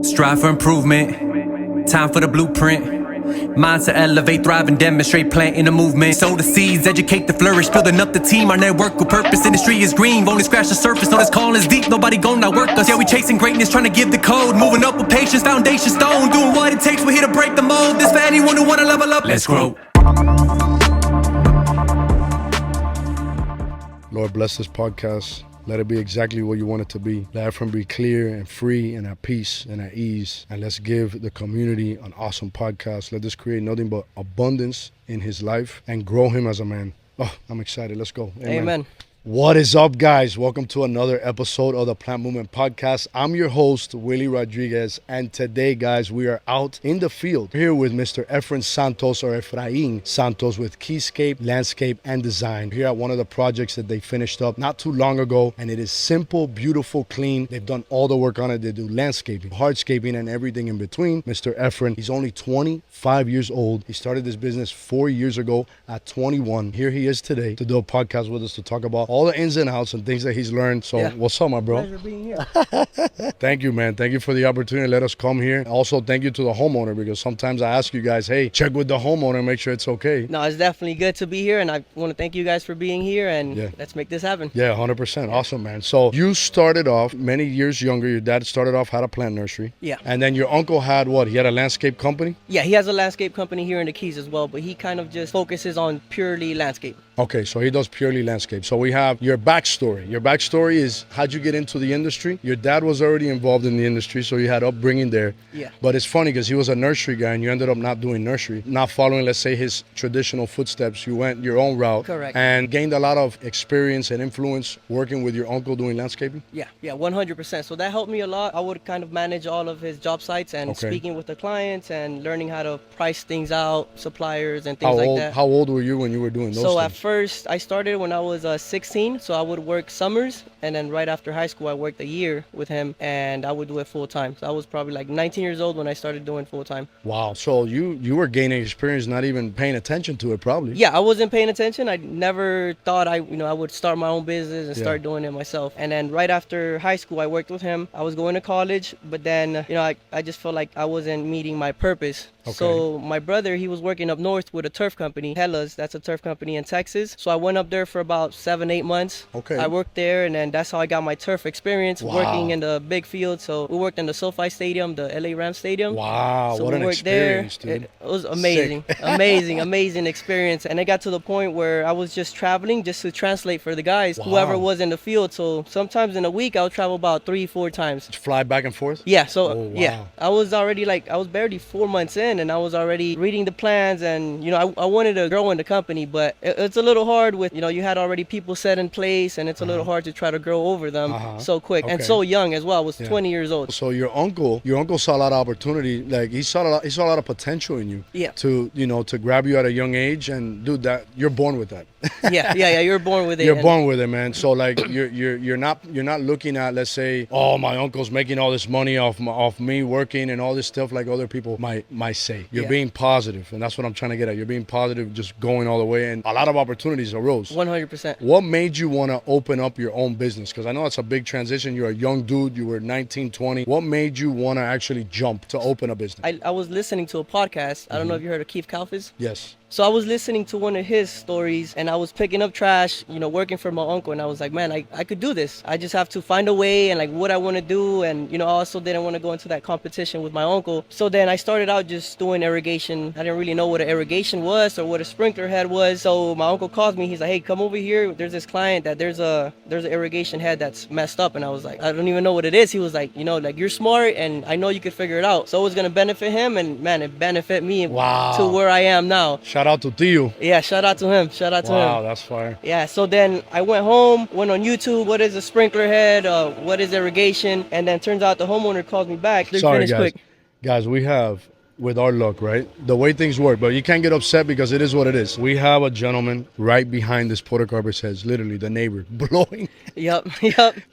Strive for improvement, time for the blueprint. Minds to elevate, thrive, and demonstrate, planting a movement. Sow the seeds, educate the flourish, building up the team. Our network with purpose, industry is green. Only scratch the surface, know this call is deep. Nobody gon' outwork us. Yeah, we chasing greatness, trying to give the code. Moving up with patience, foundation stone. Doing what it takes, we're here to break the mold. This for anyone who wanna level up. Let's grow. Lord, bless this podcast. Let it be exactly what you want it to be. Let Efrain be clear and free and at peace and at ease. And let's give the community an awesome podcast. Let this create nothing but abundance in his life and grow him as a man. Oh, I'm excited. Let's go. Amen. What is up, guys? Welcome to another episode of the Plant Movement Podcast. I'm your host, Willie Rodriguez, and today, guys, we are out in the field here with Mr. Efrain Santos, or Efrain Santos, with Keyscape, Landscape, and Design. Here at one of the projects that they finished up not too long ago, and it is simple, beautiful, clean. They've done all the work on it. They do landscaping, hardscaping, and everything in between. Mr. Efrain, he's only 25 years old. He started this business 4 years ago at 21. Here he is today to do a podcast with us to talk about all the ins and outs and things that he's learned. So What's up, my bro? Pleasure being here. Thank you, man. Thank you for the opportunity to let us come here. Also, thank you to the homeowner, because sometimes I ask you guys, hey, check with the homeowner, make sure it's okay. No, it's definitely good to be here, and I want to thank you guys for being here, and let's make this happen. Yeah, 100%. Awesome, man. So you started off many years younger. Your dad started off, had a plant nursery. Yeah. And then your uncle had what? He had a landscape company? Yeah, he has a landscape company here in the Keys as well, but he kind of just focuses on purely landscape. Okay, so he does purely landscape. So we have your backstory. Your backstory is, how'd you get into the industry? Your dad was already involved in the industry, so you had upbringing there. Yeah. But it's funny because he was a nursery guy and you ended up not doing nursery, not following, let's say, his traditional footsteps. You went your own route. Correct. And gained a lot of experience and influence working with your uncle doing landscaping? Yeah, 100%. So that helped me a lot. I would kind of manage all of his job sites and speaking with the clients and learning how to price things out, suppliers and things like that. How old were you when you were doing those things? So at first, I started when I was 16, so I would work summers, and then right after high school, I worked a year with him, and I would do it full time. So I was probably like 19 years old when I started doing full time. Wow. So you were gaining experience, not even paying attention to it, probably. Yeah, I wasn't paying attention. I never thought I would start my own business and start doing it myself. And then right after high school, I worked with him. I was going to college, but then I just felt like I wasn't meeting my purpose. Okay. So my brother, he was working up north with a turf company, Hellas. That's a turf company in Texas. So I went up there for about 7-8 months. Okay. I worked there, and then that's how I got my turf experience, working in the big field. So we worked in the SoFi Stadium, the LA Rams Stadium. Wow, so what an experience, dude. It was amazing, amazing experience. And it got to the point where I was just traveling just to translate for the guys, whoever was in the field. So sometimes in a week, I would travel about 3-4 times. Just fly back and forth? Yeah, so I was already I was barely 4 months in, and I was already reading the plans, and I wanted to grow in the company, but it's a little hard with you had already people set in place, and it's a little hard to try to grow over them so quick and so young as well. I was 20 years old. So your uncle saw a lot of opportunity. Like he saw a lot of potential in you. Yeah. To grab you at a young age, and dude, that you're born with that. yeah. You're born with it. You're born with it, man. So like you're not looking at, let's say, oh, my uncle's making all this money off me working and all this stuff like other people might say. You're being positive, and that's what I'm trying to get at. You're being positive, just going all the way, and a lot of opportunities arose. 100%. What made you want to open up your own business? Because I know it's a big transition. You're a young dude. You were 19, 20. What made you want to actually jump to open a business? I was listening to a podcast. I don't know if you heard of Keith Kalfas. Yes. So I was listening to one of his stories, and I was picking up trash, working for my uncle, and I was like, man, I could do this. I just have to find a way and like what I want to do, and I also didn't want to go into that competition with my uncle. So then I started out just doing irrigation. I didn't really know what an irrigation was or what a sprinkler head was. So my uncle calls me. He's like, hey, come over here. There's this client that there's an irrigation head that's messed up. And I was like, I don't even know what it is. He was like, like you're smart, and I know you could figure it out. So it was going to benefit him, and man, it benefit me to where I am now. Shout out to Theo. Yeah, shout out to him. Wow, that's fire. Yeah, so then I went home, went on YouTube, what is a sprinkler head, what is irrigation, and then turns out the homeowner calls me back. Sorry, guys. Guys, we have with our luck, right? The way things work, but you can't get upset because it is what it is. We have a gentleman right behind this porta garbage heads, literally the neighbor, blowing. Yep.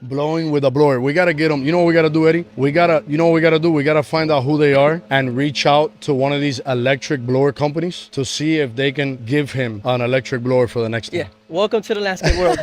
Blowing with a blower. We got to get them. You know what we got to do, Eddie? We got to do? We got to find out who they are and reach out to one of these electric blower companies to see if they can give him an electric blower for the next time. Yeah. Welcome to the landscape world.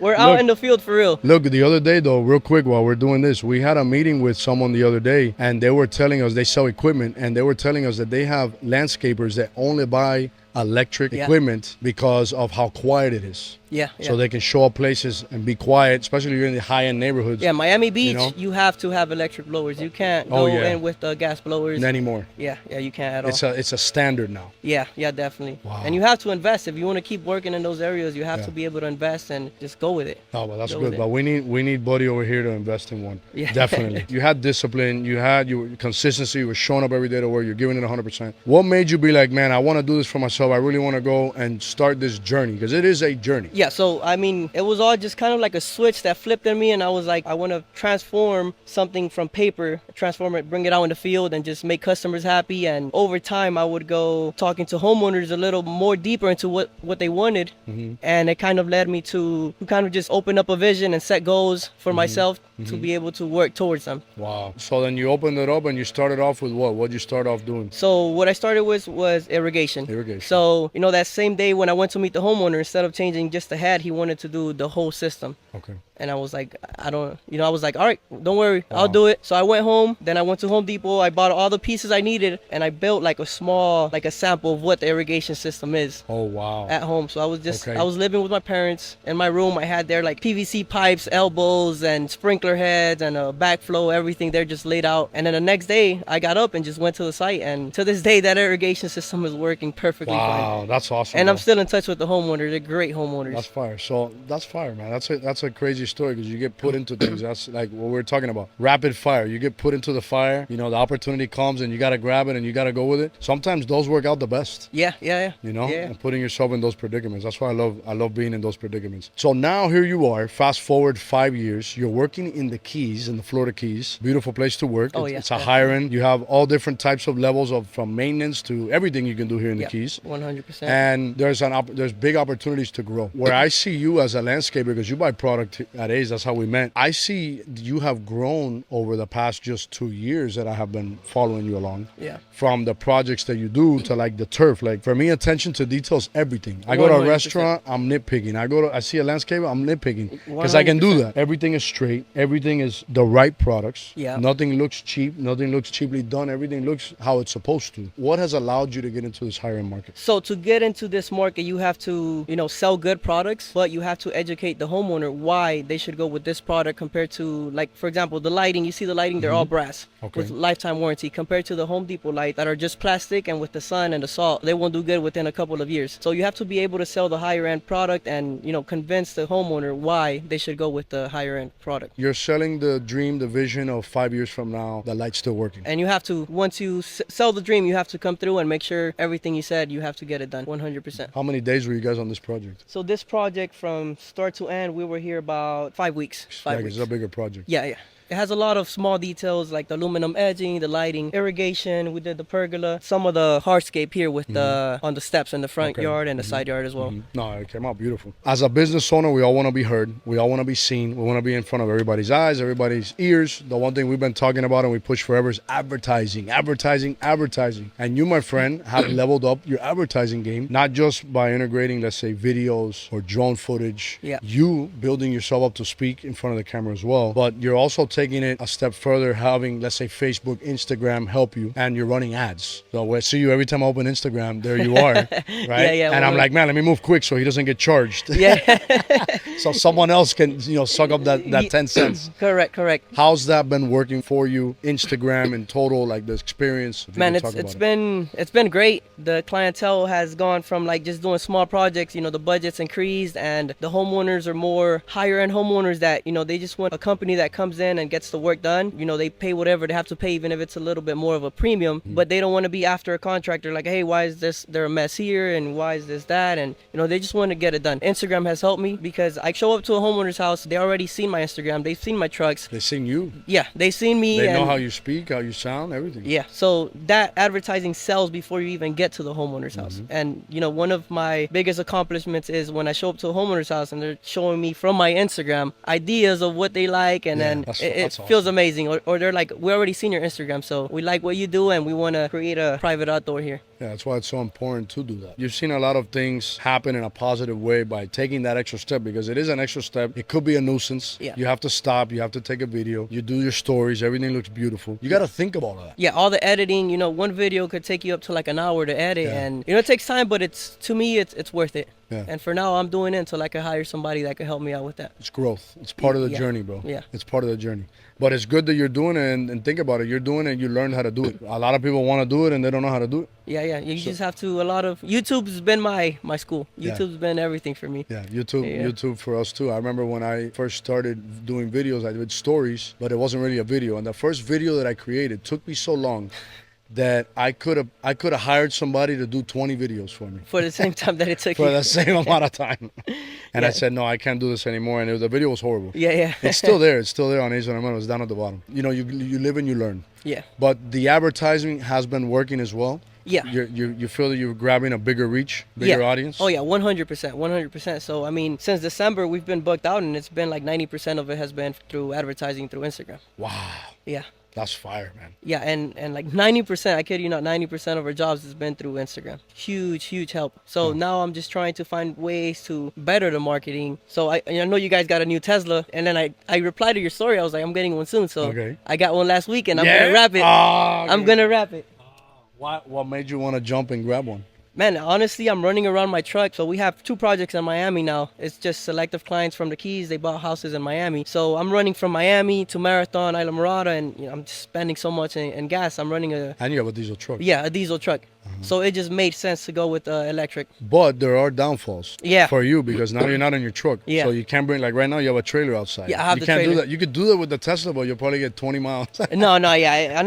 We're out in the field for real. Look, the other day though, real quick while we're doing this, we had a meeting with someone the other day and they were telling us they sell equipment and they were telling us that they have landscapers that only buy electric equipment because of how quiet it is. Yeah. So they can show up places and be quiet, especially if you're in the high-end neighborhoods. Yeah, Miami Beach, you know? you have to have electric blowers. You can't go in with the gas blowers. Not anymore. Yeah, you can't at all. It's a standard now. Yeah, definitely. Wow. And you have to invest. If you want to keep working in those areas, you have to be able to invest and just go with it. Oh, well, that's good. But we need Buddy over here to invest in one. Yeah. Definitely. You had discipline. You had your consistency. You were showing up every day to work. You're giving it 100%. What made you be like, man, I want to do this for myself. I really want to go and start this journey? Because it is a journey. Yeah, so, I mean, it was all just kind of like a switch that flipped in me. And I was like, I want to transform something from paper, transform it, bring it out in the field and just make customers happy. And over time, I would go talking to homeowners a little more deeper into what they wanted. And it kind of led me to kind of just open up a vision and set goals for myself to be able to work towards them. Wow. So then you opened it up and you started off with what? What did you start off doing? So what I started with was irrigation. So, that same day when I went to meet the homeowner, instead of changing just the head, he wanted to do the whole system. Okay. And I was like, I was like, all right, don't worry, I'll do it. So I went home, then I went to Home Depot, I bought all the pieces I needed, and I built like a sample of what the irrigation system is. Oh, wow. At home. So I was living with my parents in my room. I had their like PVC pipes, elbows, and sprinkler heads, and a backflow, everything there just laid out. And then the next day, I got up and just went to the site, and to this day, that irrigation system is working perfectly fine. Wow, that's awesome. And I'm still in touch with the homeowners. They're great homeowners. That's fire. So that's fire, man. That's a crazy story because you get put into things. That's like what we're talking about. Rapid fire. You get put into the fire. The opportunity comes and you got to grab it and you got to go with it. Sometimes those work out the best. Yeah. And putting yourself in those predicaments. That's why I love being in those predicaments. So now here you are. Fast forward 5 years. You're working in the Keys, in the Florida Keys. Beautiful place to work. It's a higher end. You have all different types of levels from maintenance to everything you can do here in the Keys. 100%. And there's big opportunities to grow. Where I see you as a landscaper, because you buy product at A's, that's how we met. I see you have grown over the past just 2 years that I have been following you along. Yeah. From the projects that you do to like the turf. Like for me, attention to detail is everything. I go to a 100%. restaurant, I'm nitpicking. I see a landscaper, I'm nitpicking. Because I can do that. Everything is straight. Everything is the right products. Yeah. Nothing looks cheap. Nothing looks cheaply done. Everything looks how it's supposed to. What has allowed you to get into this higher end market? So to get into this market, you have to, sell good products, but you have to educate the homeowner why they should go with this product compared to, like, for example, the lighting. You see the lighting, they're all brass with lifetime warranty compared to the Home Depot light that are just plastic, and with the sun and the salt, they won't do good within a couple of years. So you have to be able to sell the higher end product and, convince the homeowner why they should go with the higher end product. You're selling the dream, the vision of 5 years from now, the light's still working. And you have to, once you sell the dream, you have to come through and make sure everything you said, you have to get it done 100%. How many days were you guys on this project? So this project, from start to end, we were here about 5 weeks. 5 weeks. It's a bigger project. Yeah. It has a lot of small details like the aluminum edging, the lighting, irrigation. We did the pergola, some of the hardscape here with the on the steps in the front yard and the side yard as well. No, it came out beautiful. As a business owner, we all want to be heard. We all want to be seen. We want to be in front of everybody's eyes, everybody's ears. The one thing we've been talking about and we push forever is advertising. And you, my friend, have leveled up your advertising game, not just by integrating, let's say, videos or drone footage. Yeah. You building yourself up to speak in front of the camera as well. But you're also taking it a step further, having, let's say, Facebook, Instagram help you, and you're running ads. So I see you every time I open Instagram, there you are, right? Yeah. And I'm like, man, let me move quick so he doesn't get charged. Yeah. So someone else can, suck up that 10 cents. Correct. How's that been working for you? Instagram in total, like the experience? Man, it's been great. The clientele has gone from like just doing small projects, the budget's increased, and the homeowners are more higher end homeowners that, they just want a company that comes in and gets the work done. They pay whatever they have to pay, even if it's a little bit more of a premium, but they don't want to be after a contractor like, hey, why is there a mess here, and why is this that, and they just want to get it done. Instagram has helped me because I show up to a homeowner's house, they already seen my Instagram, they've seen my trucks, they've seen you. Yeah, they've seen me. They know how you speak, how you sound, everything. Yeah, so that advertising sells before you even get to the homeowner's house. And one of my biggest accomplishments is when I show up to a homeowner's house and they're showing me from my Instagram ideas of what they like, and then it feels amazing. Or they're like, we already seen your Instagram, so we like what you do and we want to create a private outdoor here. Yeah, that's why it's so important to do that. You've seen a lot of things happen in a positive way by taking that extra step, because it is an extra step. It could be a nuisance. Yeah. You have to stop. You have to take a video. You do your stories. Everything looks beautiful. You got to think about all that. Yeah, all the editing, one video could take you up to like an hour to edit, and it takes time, but to me it's worth it. Yeah. And for now I'm doing it until I can hire somebody that can help me out with that. It's growth. It's part of the journey, bro. Yeah. It's part of the journey. But it's good that you're doing it, and think about it. You're doing it, you learn how to do it. A lot of people want to do it and they don't know how to do it. Yeah. You just have to, YouTube's been my school. YouTube's been everything for me. Yeah, YouTube for us too. I remember when I first started doing videos, I did stories, but it wasn't really a video. And the first video that I created took me so long that I could have hired somebody to do 20 videos for me. For the same time that it took For you. the same amount of time. And I said, no, I can't do this anymore. And the video was horrible. Yeah. It's still there. It's still there on Asian Hermano. It's down at the bottom. You live and you learn. Yeah. But the advertising has been working as well. Yeah. You feel that you're grabbing a bigger reach, bigger audience? Oh, yeah, 100%. So, since December, we've been booked out, and it's been like 90% of it has been through advertising through Instagram. Wow. Yeah. That's fire, man. Yeah, and like 90%, I kid you not, 90% of our jobs has been through Instagram. Huge help. So now I'm just trying to find ways to better the marketing. So I know you guys got a new Tesla, and then I replied to your story. I was like, I'm getting one soon. So I got one last week, and I'm gonna wrap it. I'm gonna wrap it. What made you want to jump and grab one? Man, honestly, I'm running around my truck. So we have 2 projects in Miami now. It's just selective clients from the Keys. They bought houses in Miami. So I'm running from Miami to Marathon, Isla Morada, and I'm just spending so much in gas. I'm running And you have a diesel truck. a diesel truck. So it just made sense to go with electric. But there are downfalls for you, because now you're not in your truck. Yeah. So you can't bring, like right now you have a trailer outside. Yeah, I have you the can't trailer. do that. You could do that with the Tesla, but you'll probably get 20 miles. No, and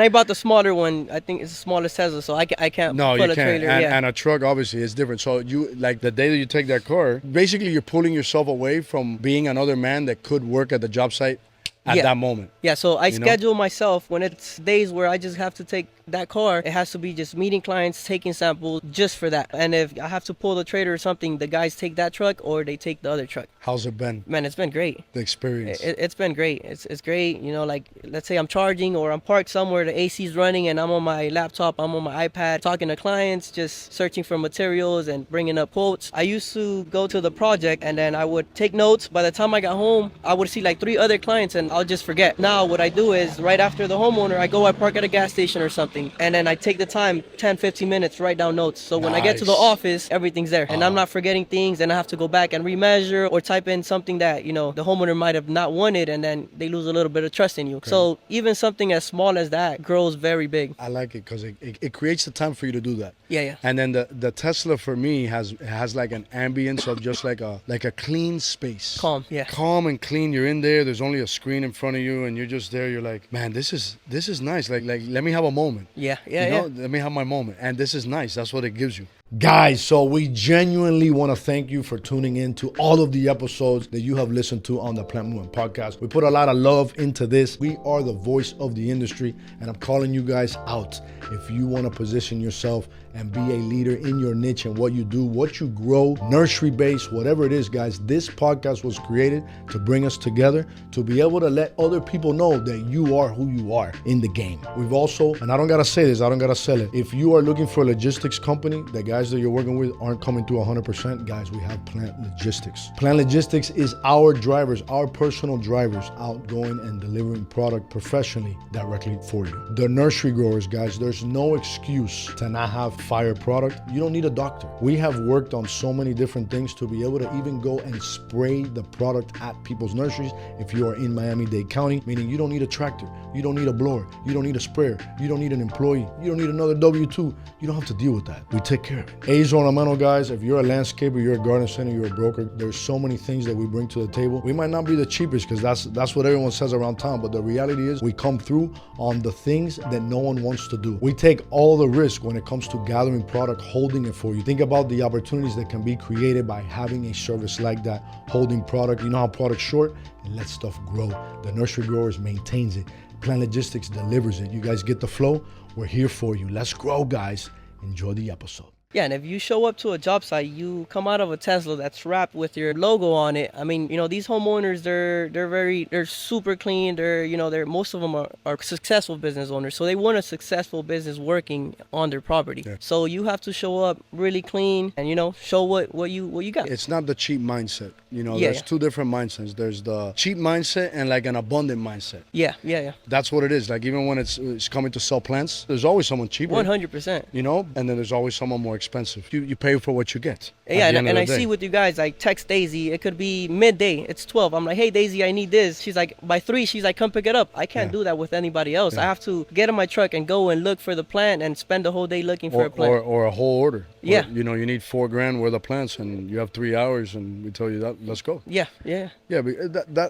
I bought the smaller one. I think it's the smallest Tesla, so I can't No, put you a can't. trailer. And a truck obviously is different. So you, like the day that you take that car, basically you're pulling yourself away from being another man that could work at the job site at that moment. Yeah, so I schedule myself when it's days where I just have to take that car. It has to be just meeting clients, taking samples just for that. And if I have to pull the trailer or something, the guys take that truck or they take the other truck. How's it been? Man, it's been great. The experience. It's been great. It's great. Like let's say I'm charging or I'm parked somewhere, the AC's running, and I'm on my laptop, I'm on my iPad talking to clients, just searching for materials and bringing up quotes. I used to go to the project and then I would take notes. By the time I got home, I would see like 3 other clients and I'll just forget. Now what I do is right after the homeowner, I park at a gas station or something, and then I take the time, 10-15 minutes, write down notes. So when I get to the office, everything's there, and I'm not forgetting things, and I have to go back and remeasure or type in something that the homeowner might have not wanted, and then they lose a little bit of trust in you. Okay. So even something as small as that grows very big. I like it because it creates the time for you to do that. Yeah. And then the Tesla for me has like an ambience of just like a clean space. Calm, yeah. Calm and clean. You're in there. There's only a screen in front of you, and you're just there. You're like, man, this is nice. Like let me have a moment. Yeah. Let me have my moment. And this is nice. That's what it gives you. Guys, so we genuinely want to thank you for tuning in to all of the episodes that you have listened to on the Plant Movement Podcast. We put a lot of love into this. We are the voice of the industry, and I'm calling you guys out. If you want to position yourself and be a leader in your niche and what you do, what you grow, nursery base, whatever it is, guys, this podcast was created to bring us together, to be able to let other people know that you are who you are in the game. We've also, and I don't got to say this, I don't got to sell it. If you are looking for a logistics company, the guys that you're working with aren't coming through 100%, guys, we have Plant Logistics. Plant Logistics is our drivers, our personal drivers out going and delivering product professionally directly for you. The nursery growers, guys, there's no excuse to not have fire product. You don't need a doctor. We have worked on so many different things to be able to even go and spray the product at people's nurseries if you are in Miami-Dade County, meaning you don't need a tractor, you don't need a blower, you don't need a sprayer, you don't need an employee, you don't need another W-2. You don't have to deal with that. We take care of it. A's Ornamental, guys, if you're a landscaper, you're a garden center, you're a broker, there's so many things that we bring to the table. We might not be the cheapest because that's what everyone says around town, but the reality is we come through on the things that no one wants to do. We take all the risk when it comes to gathering product, holding it for you. Think about the opportunities that can be created by having a service like that, holding product. You know how product's short, and let stuff grow. The Nursery Growers maintains it. Plant Logistics delivers it. You guys get the flow. We're here for you. Let's grow, guys. Enjoy the episode. Yeah, and if you show up to a job site, you come out of a Tesla that's wrapped with your logo on it. I mean, these homeowners, they're super clean. They're most of them are successful business owners, so they want a successful business working on their property. Yeah. So you have to show up really clean and show what you got. It's not the cheap mindset. Yeah, There's yeah. two different mindsets. There's the cheap mindset and like an abundant mindset. Yeah. That's what it is. Like even when it's coming to sell plants, there's always someone cheaper. 100%. And then there's always someone more expensive. You pay for what you get. Yeah, at the and, end of and the I day. see with you guys, like text Daisy, it could be midday, it's 12. I'm like, hey Daisy, I need this. She's like, by 3, she's like, come pick it up. I can't do that with anybody else. Yeah. I have to get in my truck and go and look for the plant and spend the whole day looking for a plant. or a whole order. Yeah. Or, you need $4,000 worth of plants and you have 3 hours and we tell you that, let's go. Yeah. Yeah,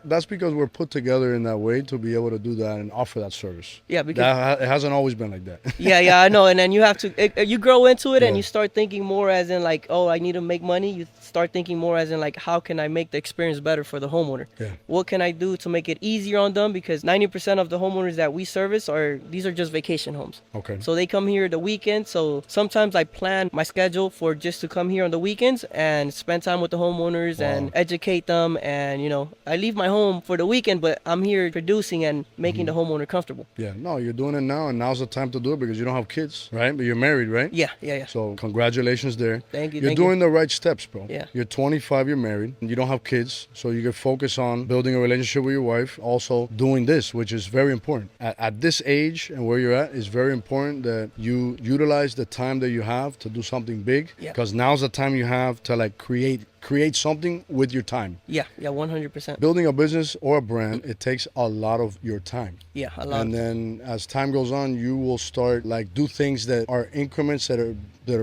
that's because we're put together in that way to be able to do that and offer that service. Yeah, because It hasn't always been like that. yeah, I know. And then you have to, you grow into it and Yeah. you start thinking more as in like, oh, I need to make money. You start thinking more as in like, how can I make the experience better for the homeowner? Yeah. What can I do to make it easier on them? Because 90% of the homeowners that we service these are just vacation homes. Okay. So they come here the weekend. So sometimes I plan my schedule for just to come here on the weekends and spend time with the homeowners and educate them. And, I leave my home for the weekend, but I'm here producing and making the homeowner comfortable. Yeah, no, you're doing it now, and now's the time to do it because you don't have kids, right? But you're married, right? Yeah. So congratulations there. Thank you. You're doing the right steps, bro. Yeah. You're 25, you're married, and you don't have kids, so you can focus on building a relationship with your wife. Also doing this, which is very important. At this age and where you're at, it's very important that you utilize the time that you have to do something big. Yeah. Because now's the time you have to like create something with your time. Yeah, 100%. Building a business or a brand, it takes a lot of your time. Yeah, a lot. And then as time goes on, you will start like do things that are increments that are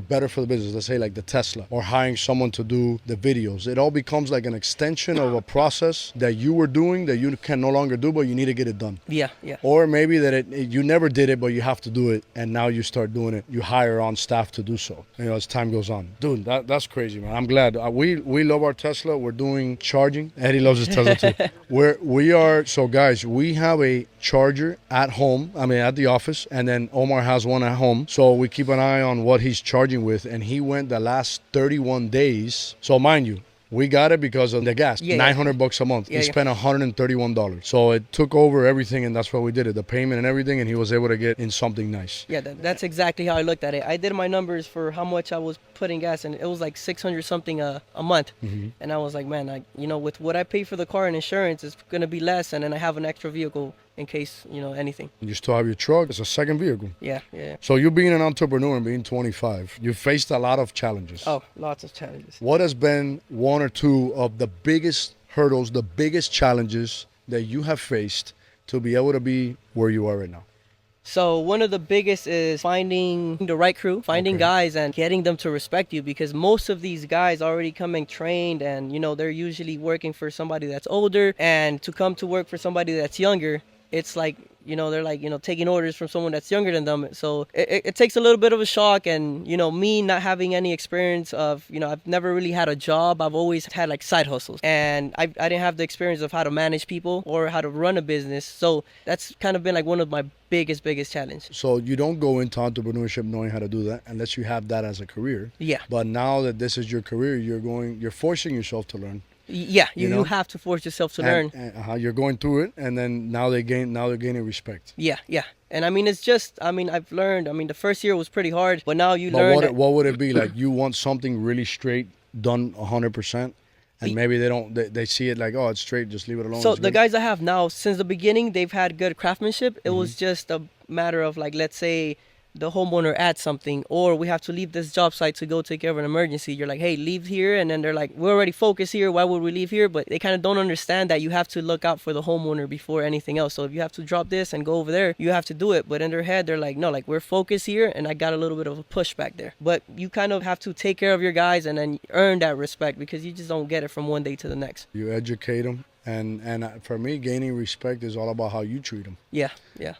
better for the business. Let's say like the Tesla or hiring someone to do the videos. It all becomes like an extension of a process that you were doing that you can no longer do, but you need to get it done. Yeah. Or maybe that you never did it, but you have to do it, and now you start doing it. You hire on staff to do so. As time goes on, dude, that's crazy, man. I'm glad. We love our Tesla. We're doing charging. Eddie loves his Tesla too. So guys, we have a charger at home. I mean, at the office, and then Omar has one at home. So we keep an eye on what he's charging with, and he went the last 31 days. So mind you, we got it because of the gas. Yeah. $900 a month. Yeah, He yeah. spent $131. So it took over everything, and that's why we did it. The payment and everything, and he was able to get in something nice. Yeah, that's exactly how I looked at it. I did my numbers for how much I was putting gas, and it was like 600 something a month. Mm-hmm. And I was like, man, with what I pay for the car and insurance, it's gonna be less, and then I have an extra vehicle in case anything. You still have your truck. It's a second vehicle. Yeah. So you being an entrepreneur and being 25, you faced a lot of challenges. Oh, lots of challenges. What has been one or two of the biggest hurdles, the biggest challenges that you have faced to be able to be where you are right now? So one of the biggest is finding the right crew, finding Okay. guys and getting them to respect you, because most of these guys already coming trained and they're usually working for somebody that's older, and to come to work for somebody that's younger, it's like they're like taking orders from someone that's younger than them. So it takes a little bit of a shock. And me not having any experience of I've never really had a job. I've always had like side hustles, and I didn't have the experience of how to manage people or how to run a business. So that's kind of been like one of my biggest challenge. So you don't go into entrepreneurship knowing how to do that unless you have that as a career. Yeah. But now that this is your career, you're forcing yourself to learn. Yeah, you have to force yourself to learn. And you're going through it, and then now they're gaining respect. Yeah. And I mean, I've learned. I mean, the first year was pretty hard, but now you But learn. what would it be like? You want something really straight, done 100%, and maybe they see it like, oh, it's straight, just leave it alone. So it's the good. guys I have now, since the beginning, they've had good craftsmanship. It was just a matter of like, let's say the homeowner adds something, or we have to leave this job site to go take care of an emergency. You're like, hey, leave here. And then they're like, we're already focused here. Why would we leave here? But they kind of don't understand that you have to look out for the homeowner before anything else. So if you have to drop this and go over there, you have to do it. But in their head, they're like, no, like we're focused here. And I got a little bit of a pushback there. But you kind of have to take care of your guys and then earn that respect, because you just don't get it from one day to the next. You educate them. And for me, gaining respect is all about how you treat them. Yeah.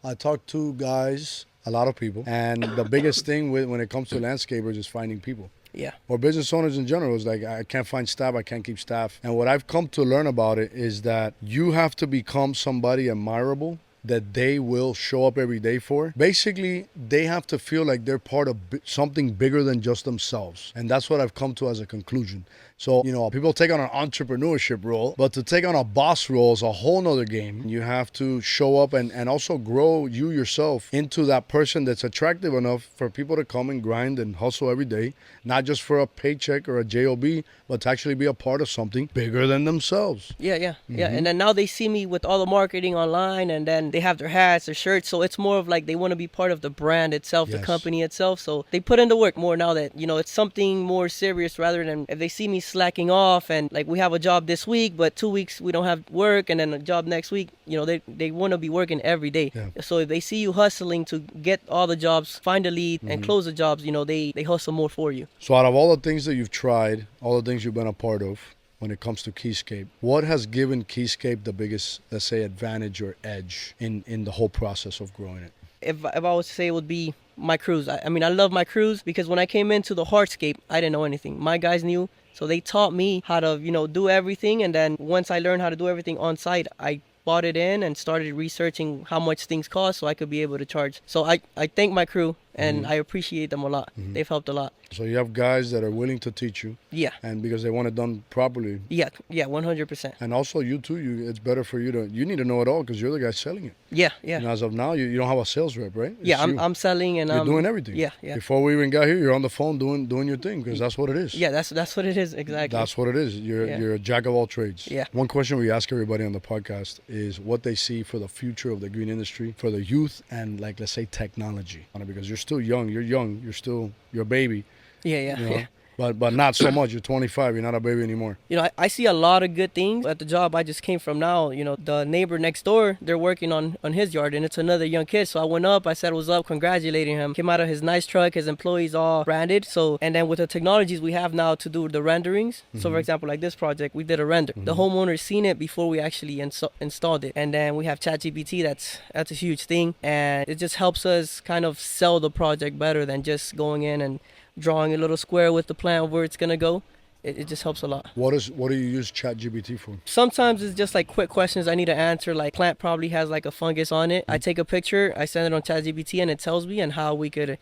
I talk to guys, a lot of people, and the biggest thing when it comes to landscapers is finding people. Yeah. Or business owners in general is like, I can't find staff, I can't keep staff. And what I've come to learn about it is that you have to become somebody admirable that they will show up every day for, basically they have to feel like they're part of something bigger than just themselves. And that's what I've come to as a conclusion. So, people take on an entrepreneurship role, but to take on a boss role is a whole nother game. You have to show up and also grow you yourself into that person that's attractive enough for people to come and grind and hustle every day, not just for a paycheck or a job, but to actually be a part of something bigger than themselves. Yeah. And then now they see me with all the marketing online, and then they have their hats, their shirts. So it's more of like they want to be part of the brand itself, the company itself. So they put in the work more now that, it's something more serious, rather than if they see me slacking off and like we have a job this week, but 2 weeks we don't have work, and then a job next week, they want to be working every day. Yeah. So if they see you hustling to get all the jobs, find a lead and close the jobs, they hustle more for you. So out of all the things that you've tried, all the things you've been a part of, when it comes to Keyscape, what has given Keyscape the biggest, let's say, advantage or edge in the whole process of growing it? If I was to say, it would be my crews. I mean, I love my crews because when I came into the hardscape, I didn't know anything. My guys knew, so they taught me how to, do everything. And then once I learned how to do everything on site, I bought it in and started researching how much things cost so I could be able to charge. So I thank my crew, and I appreciate them a lot. They've helped a lot. So you have guys that are willing to teach you. Yeah. And because they want it done properly. Yeah, 100%. And also you too, it's better for you need to know it all because you're the guy selling it. Yeah. And as of now, you don't have a sales rep, right? Yeah, I'm selling, and you're doing everything. Yeah. Before we even got here, you're on the phone doing your thing because that's what it is. Yeah, that's what it is, exactly. That's what it is. You're a jack of all trades. Yeah. One question we ask everybody on the podcast is what they see for the future of the green industry, for the youth, and like, let's say, technology. Because you're still young, you're still a baby. Yeah. But not so much. You're 25. You're not a baby anymore. I see a lot of good things at the job I just came from now. The neighbor next door, they're working on his yard, and it's another young kid. So I went up, I said what's up, congratulating him. Came out of his nice truck, his employees all branded. So, and then with the technologies we have now to do the renderings. So for example, like this project, we did a render. The homeowner seen it before we actually installed it. And then we have ChatGPT, that's a huge thing. And it just helps us kind of sell the project better than just going in and drawing a little square with the plan of where it's gonna go. It just helps a lot. What do you use ChatGPT for? Sometimes it's just like quick questions I need to answer, like plant probably has like a fungus on it. I take a picture, I send it on ChatGPT, and it tells me and how we could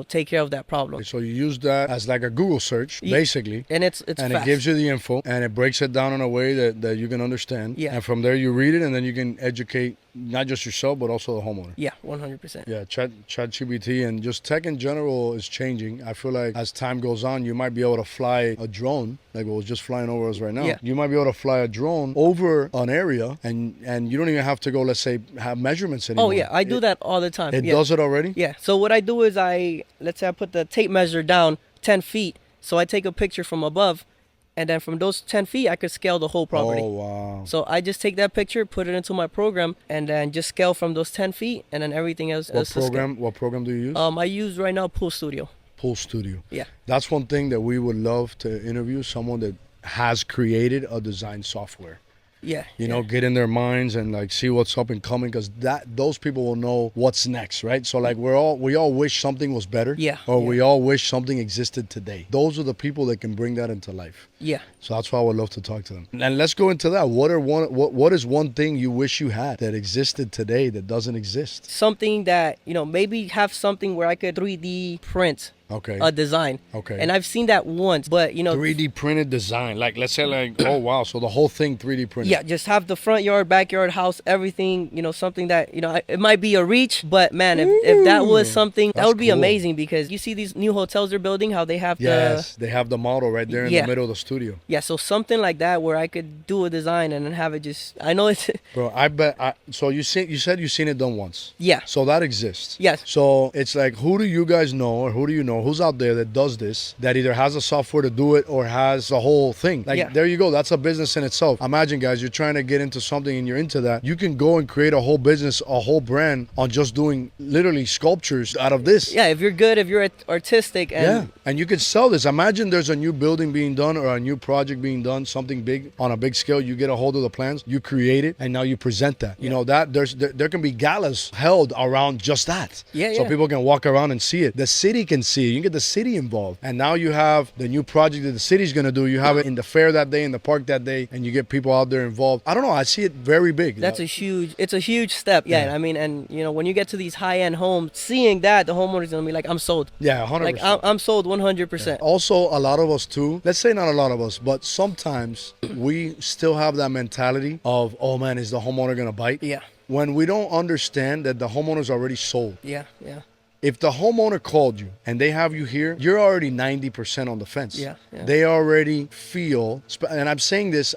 take care of that problem. So you use that as like a Google search, basically. And it's and fast. It gives you the info, and it breaks it down in a way that you can understand. Yeah. And from there you read it, and then you can educate not just yourself, but also the homeowner. Yeah, 100%. Yeah, ChatGPT and just tech in general is changing. I feel like as time goes on, you might be able to fly a drone, like what was just flying over us right now. Yeah. You might be able to fly a drone over an area, and you don't even have to go, let's say, have measurements anymore. Oh yeah, I do that all the time. It does it already? Yeah, so what I do is let's say I put the tape measure down 10 feet. So I take a picture from above, and then from those 10 feet, I could scale the whole property. Oh, wow. So I just take that picture, put it into my program, and then just scale from those 10 feet, and then everything else is to scale. What program do you use? I use right now Pool Studio. Pool Studio. Yeah. That's one thing that we would love to interview, someone that has created a design software. Yeah. Get in their minds and like see what's up and coming, because those people will know what's next, right? So like we all wish something was better. Yeah. Or we all wish something existed today. Those are the people that can bring that into life. Yeah. So that's why I would love to talk to them. And let's go into that. What is one thing you wish you had that existed today that doesn't exist? Something that, maybe have something where I could 3D print a design. Okay. And I've seen that once, but 3D printed design. Like let's say like oh wow, so the whole thing 3D printed. Yeah, just have the front yard, backyard, house, everything, something that, it might be a reach, but man, if that was something, that would be cool. Amazing, because you see these new hotels they're building, how they have they have the model right there in the middle of the studio. Yeah, so something like that where I could do a design and then have it just, I know it's... Bro, I bet, so you said you've seen it done once. Yeah. So that exists. Yes. So it's like, who do you guys know, or who do you know, who's out there that does this, that either has a software to do it or has the whole thing? Like, there you go. That's a business in itself. Imagine, guys, you're trying to get into something and you're into that. You can go and create a whole business, a whole brand on just doing literally sculptures out of this. Yeah, if you're good, if you're artistic. And you can sell this. Imagine there's a new building being done or a new project being done, something big on a big scale. You get a hold of the plans, you create it, and now you present that. You know, that there can be galas held around just that. Yeah, so people can walk around and see it. The city can see see it. You can get the city involved. And now you have the new project that the city's going to do. You have it in the fair that day, in the park that day, and you get people out there involved. I don't know. I see it very big. It's a huge step. Yeah. I mean, and when you get to these high-end homes, seeing that, the homeowner's going to be like, I'm sold. Yeah, 100%. Like, I'm sold 100%. Yeah. Also, a lot of us too, let's say not a lot of us, but sometimes we still have that mentality of, oh man, is the homeowner going to bite? Yeah. When we don't understand that the homeowner's already sold. Yeah. If the homeowner called you and they have you here, you're already 90% on the fence. Yeah. They already feel, and I'm saying this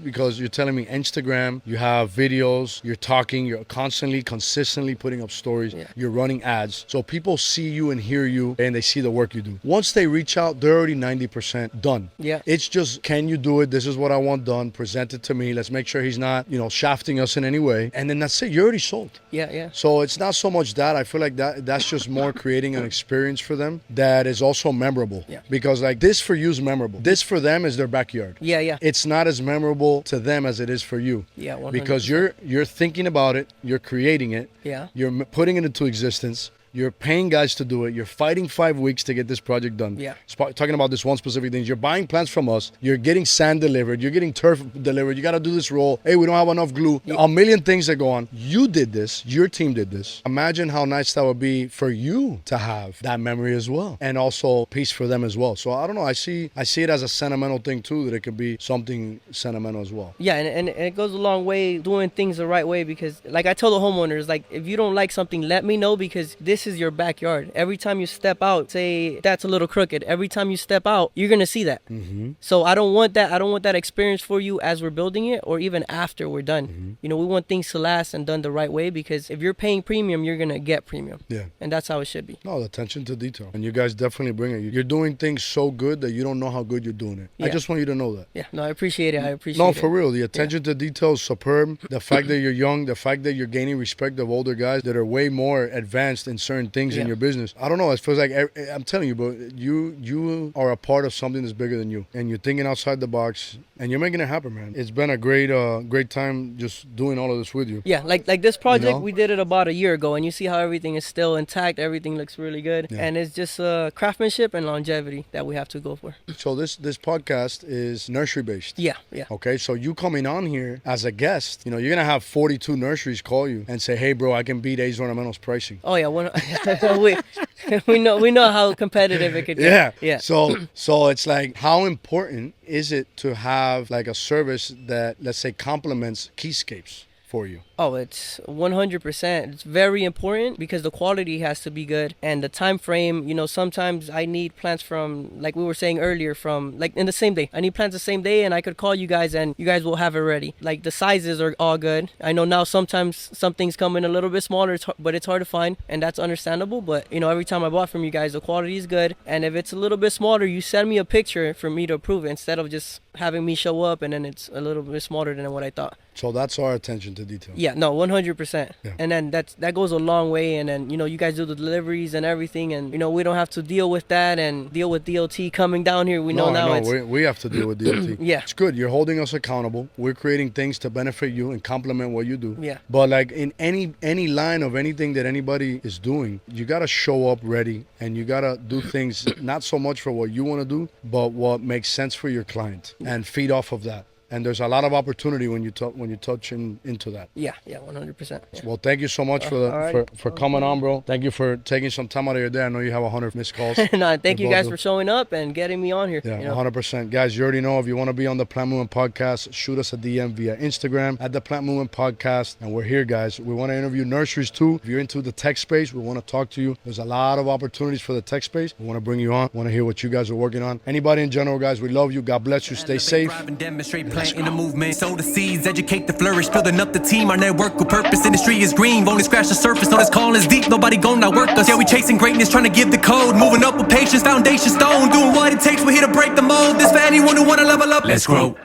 because you're telling me Instagram, you have videos, you're talking, you're consistently putting up stories, you're running ads. So people see you and hear you and they see the work you do. Once they reach out, they're already 90% done. Yeah. It's just, can you do it? This is what I want done. Present it to me. Let's make sure he's not, shafting us in any way. And then that's it. You're already sold. Yeah. So it's not so much that. I feel like that's just more creating an experience for them that is also memorable. Yeah. Because like this for you is memorable. This for them is their backyard. Yeah. It's not as memorable to them as it is for you. Yeah, 100%. Because you're thinking about it, you're creating it, you're putting it into existence. You're paying guys to do it. You're fighting 5 weeks to get this project done. Yeah. Talking about this one specific thing. You're buying plants from us. You're getting sand delivered. You're getting turf delivered. You got to do this roll. Hey, we don't have enough glue. A million things that go on. You did this. Your team did this. Imagine how nice that would be for you to have that memory as well. And also peace for them as well. So I don't know. I see it as a sentimental thing too, that it could be something sentimental as well. Yeah, and it goes a long way doing things the right way, because like I tell the homeowners, like if you don't like something, let me know, because this is your backyard. Every time you step out, say that's a little crooked, every time you step out, you're gonna see that. So I don't want that experience for you as we're building it, or even after we're done. We want things to last and done the right way, because if you're paying premium, you're gonna get premium. Yeah. And that's how it should be. No, the attention to detail. And you guys definitely bring it. You're doing things so good that you don't know how good you're doing it. Yeah. I just want you to know that. Yeah, no, I appreciate it. No, for real. The attention to detail is superb. The fact that you're young, the fact that you're gaining respect of older guys that are way more advanced in certain things in your business. I don't know. It feels like, I'm telling you, bro, you are a part of something that's bigger than you. And you're thinking outside the box. And you're making it happen, man. It's been a great time just doing all of this with you. Yeah, like this project, we did it about a year ago, and you see how everything is still intact. Everything looks really good. Yeah. And it's just craftsmanship and longevity that we have to go for. So this podcast is nursery based. Yeah. Okay, so you coming on here as a guest, you're going to have 42 nurseries call you and say, hey, bro, I can beat Ace Ornamentals pricing. Oh, yeah. we know how competitive it could get. Yeah. So it's like, how important is it to have like a service that, let's say, complements Keyscapes for you? Oh, it's 100%. It's very important, because the quality has to be good, and the time frame. Sometimes I need plants from, like we were saying earlier, from like in the same day. I need plants the same day, and I could call you guys and you guys will have it ready. Like the sizes are all good. I know now sometimes some things come in a little bit smaller, but it's hard to find, and that's understandable. But every time I bought from you guys, the quality is good, and if it's a little bit smaller, you send me a picture for me to approve it, instead of just having me show up and then it's a little bit smaller than what I thought. So that's our attention to detail. Yeah, no, 100%. Yeah. And then that goes a long way. And then, you guys do the deliveries and everything. And, we don't have to deal with that and deal with DOT coming down here. We have to deal with DOT. Yeah. It's good. You're holding us accountable. We're creating things to benefit you and complement what you do. Yeah. But like in any line of anything that anybody is doing, you got to show up ready, and you got to do things not so much for what you want to do, but what makes sense for your client, and feed off of that. And there's a lot of opportunity when you touch into that. Yeah, 100%. Yeah. Well, thank you so much for coming on, bro. Thank you for taking some time out of your day. I know you have 100 missed calls. No, thank you guys for showing up and getting me on here. Yeah, 100%. Guys, you already know, if you want to be on the Plant Movement Podcast, shoot us a DM via Instagram at the Plant Movement Podcast. And we're here, guys. We want to interview nurseries too. If you're into the tech space, we want to talk to you. There's a lot of opportunities for the tech space. We want to bring you on. We want to hear what you guys are working on. Anybody in general, guys, we love you. God bless you. Stay safe. In the movement, sow the seeds, educate the flourish, building up the team. Our network with purpose, industry is green. Only scratch the surface, know this call is deep. Nobody gon' outwork us. Yeah, we chasing greatness, trying to give the code. Moving up with patience, foundation stone. Doing what it takes, we're here to break the mold. This for anyone who wanna level up. Let's grow.